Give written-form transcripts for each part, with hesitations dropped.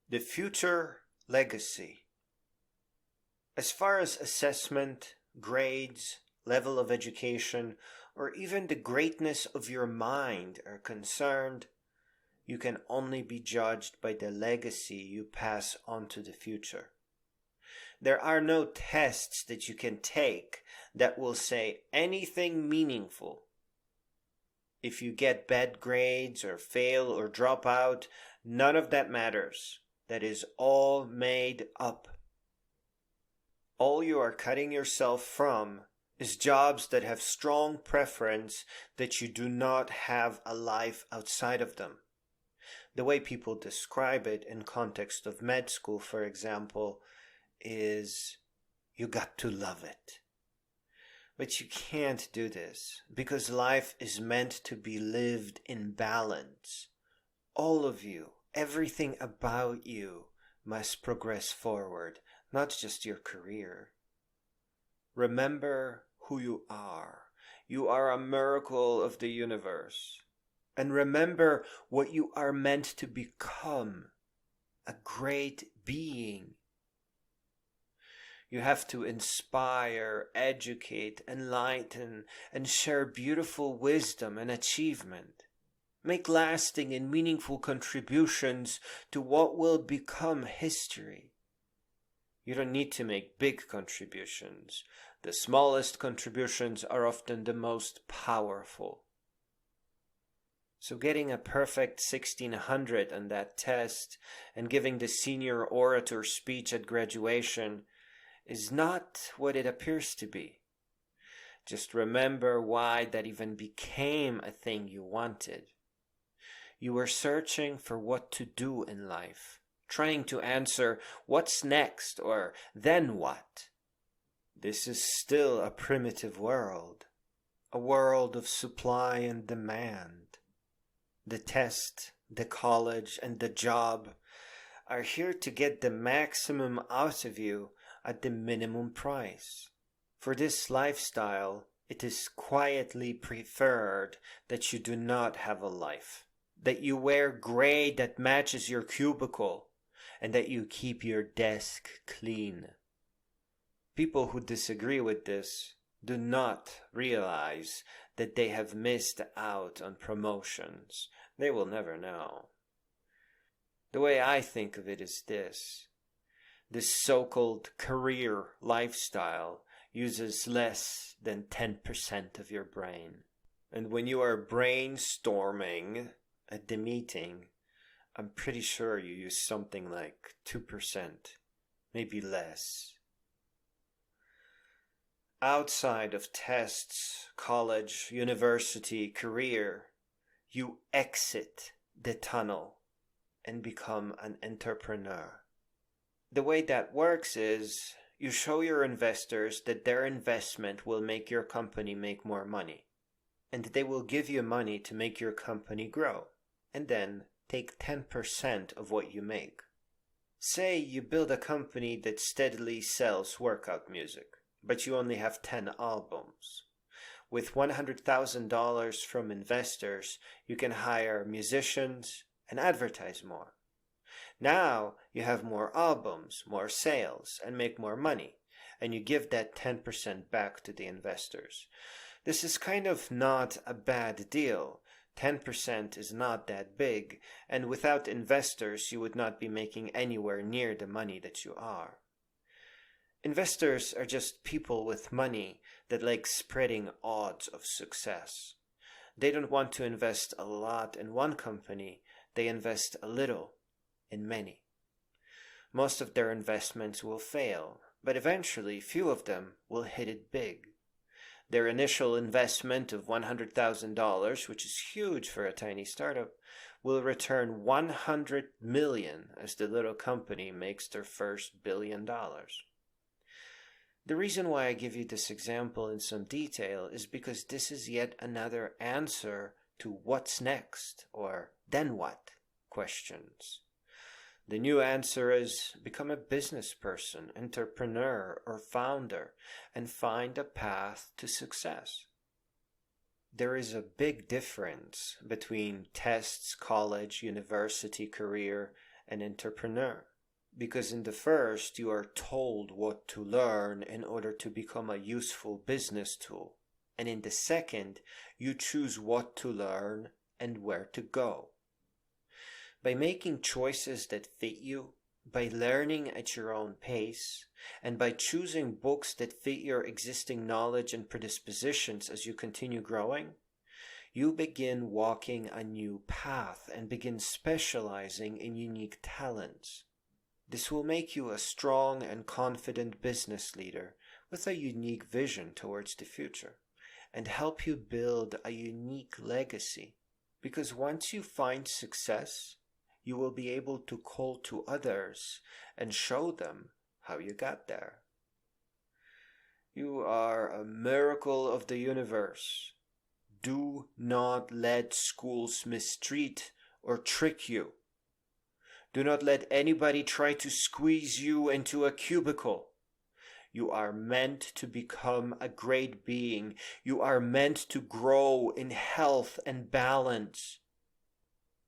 The future legacy. As far as assessment, grades, level of education, or even the greatness of your mind are concerned, you can only be judged by the legacy you pass on to the future. There are no tests that you can take that will say anything meaningful. If you get bad grades or fail or drop out, none of that matters. That is all made up. All you are cutting yourself from is jobs that have strong preference that you do not have a life outside of them. The way people describe it in context of med school, for example, is you got to love it. But you can't do this because life is meant to be lived in balance. All of you, everything about you must progress forward, not just your career. Remember who you are. You are a miracle of the universe. And remember what you are meant to become, a great being. You have to inspire, educate, enlighten, and share beautiful wisdom and achievement. Make lasting and meaningful contributions to what will become history. You don't need to make big contributions. The smallest contributions are often the most powerful. So getting a perfect 1600 on that test and giving the senior orator speech at graduation is not what it appears to be. Just remember why that even became a thing you wanted. You were searching for what to do in life, trying to answer what's next or then what. This is still a primitive world, a world of supply and demand. The test, the college, and the job are here to get the maximum out of you at the minimum price. For this lifestyle, it is quietly preferred that you do not have a life, that you wear gray that matches your cubicle, and that you keep your desk clean. People who disagree with this do not realize that they have missed out on promotions. They will never know. The way I think of it is this. This so-called career lifestyle uses less than 10% of your brain. And when you are brainstorming at the meeting, I'm pretty sure you use something like 2%, maybe less. Outside of tests, college, university, career, you exit the tunnel and become an entrepreneur. The way that works is you show your investors that their investment will make your company make more money, and they will give you money to make your company grow, and then take 10% of what you make. Say you build a company that steadily sells workout music, but you only have 10 albums. With $100,000 from investors, you can hire musicians and advertise more. Now you have more albums, more sales, and make more money, and you give that 10% back to the investors. This is kind of not a bad deal. 10% is not that big, and without investors you would not be making anywhere near the money that you are. Investors are just people with money that like spreading odds of success. They don't want to invest a lot in one company, they invest a little in many. Most of their investments will fail, but eventually few of them will hit it big. Their initial investment of $100,000, which is huge for a tiny startup, will return $100 million as the little company makes their first $1 billion. The reason why I give you this example in some detail is because this is yet another answer to what's next or then what questions. The new answer is become a business person, entrepreneur, or founder and find a path to success. There is a big difference between tests, college, university, career, an entrepreneur. Because in the first, you are told what to learn in order to become a useful business tool. And in the second, you choose what to learn and where to go. By making choices that fit you, by learning at your own pace, and by choosing books that fit your existing knowledge and predispositions as you continue growing, you begin walking a new path and begin specializing in unique talents. This will make you a strong and confident business leader with a unique vision towards the future and help you build a unique legacy. Because once you find success, you will be able to call to others and show them how you got there. You are a miracle of the universe. Do not let schools mistreat or trick you. Do not let anybody try to squeeze you into a cubicle. You are meant to become a great being. You are meant to grow in health and balance.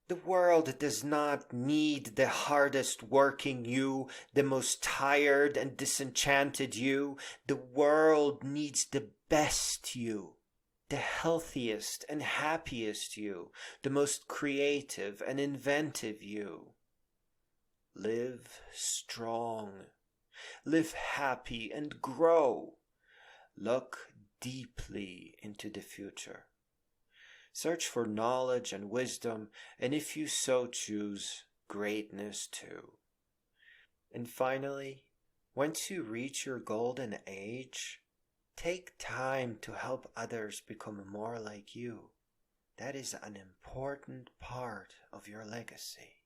The world does not need the hardest working you, the most tired and disenchanted you. The world needs the best you, the healthiest and happiest you, the most creative and inventive you. Live strong, live happy and grow. Look deeply into the future. Search for knowledge and wisdom, and if you so choose, greatness too. And finally, once you reach your golden age, take time to help others become more like you. That is an important part of your legacy.